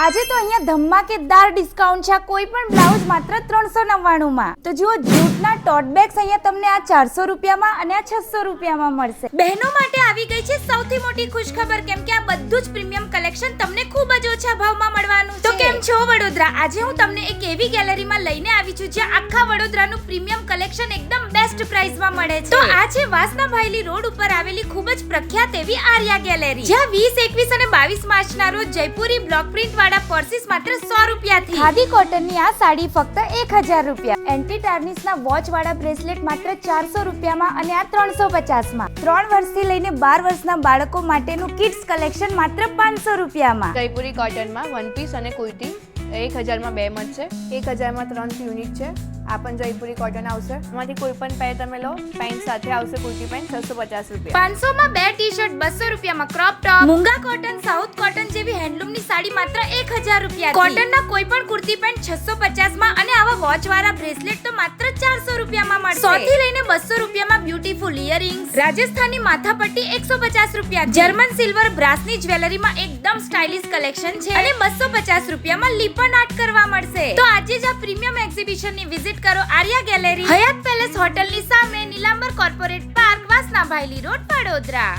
આજે તો અહીંયા ધમાકેદાર ડિસ્કાઉન્ટ છે. કોઈ પણ બ્લાઉઝ માત્ર 399 માં. તો જુઓ જૂટના ટોટ બેગ્સ અહીંયા તમને આ 400 રૂપિયામાં અને આ 600 રૂપિયામાં મળશે. બહેનો માટે આવી ગઈ છે સૌથી મોટી ખુશખબર, કેમ કે આ બધું જ પ્રીમિયમ કલેક્શન તમને ખૂબ જ ઓછા ભાવમાં મળવાનું છે. તો કેમ છો વડોદરા? આજે હું તમને એક એવી ગેલેરીમાં લઈને આવી છું જ્યાં આખા વડોદરાનું પ્રીમિયમ કલેક્શન એકદમ બેસ્ટ પ્રાઇસમાં મળે છે. તો આ છે વાસના ભાયલી રોડ ઉપર આવેલી ખૂબ જ પ્રખ્યાત એવી આર્યા ગેલેરી, જ્યાં 20, 21 અને 22 માર્ચના રોજ જયપુરી બ્લોક પ્રિન્ટ વાળા પર્સીસ માત્ર 100 રૂપિયાથી, ખાદી કોટનની આ સાડી ફક્ત 1000 રૂપિયા, એન્ટી ટાર્નિશના વોચ વાળા બ્રેસલેટ માત્ર 400 રૂપિયામાં અને આ 350 માં, 3 વર્ષથી લઈને 12 વર્ષના બાળકો માટેનું કિડ્સ કલેક્શન માત્ર 500 રૂપિયામાં. જયપુરી કોટનમાં વન પીસ અને કુર્તી 1000 માં 2 મળશે, 1000 માં 3 યુનિટ છે. આ પણ જયપુરી કોટન આવશે. એમાંથી કોઈ પણ પેર તમે લો, પેન્ટ સાથે આવશે કુર્તી પેન્ટ 650 રૂપિયા. 500 માં 2 ટી-શર્ટ 200 રૂપિયામાં, ક્રોપ ટોપ, મૂંગા કોટન, સાઉથ કોટન જેવી હેન્ડલૂમની સાડી માત્ર 1000 રૂપિયા. કોટનના કોઈ પણ કુર્તી પેન્ટ 650 માં અને આવા વોચ વાળા બ્રેસલેટ તો માત્ર 400 રૂપિયામાં મળશે. 100 થી લઈને 200 રૂપિયામાં બ્યુટીફુલ ઇયરિંગ્સ, રાજસ્થાની માથાપટ્ટી 150 રૂપિયા, જર્મન સિલ્વર બ્રાસની જ્વેલરીમાં એકદમ સ્ટાઇલિશ કલેક્શન છે અને 250 રૂપિયામાં લીપન આર્ટ કરવા મળશે. તો આજે જ આ પ્રીમિયમ એક્ઝિબિશનની વિઝિટ કરો આર્યા ગેલેરી, હયાત પેલેસ હોટલની સામે, નીલાંબર કોર્પોરેટ પાર્ક, વાસના ભાયલી રોડ, વડોદરા.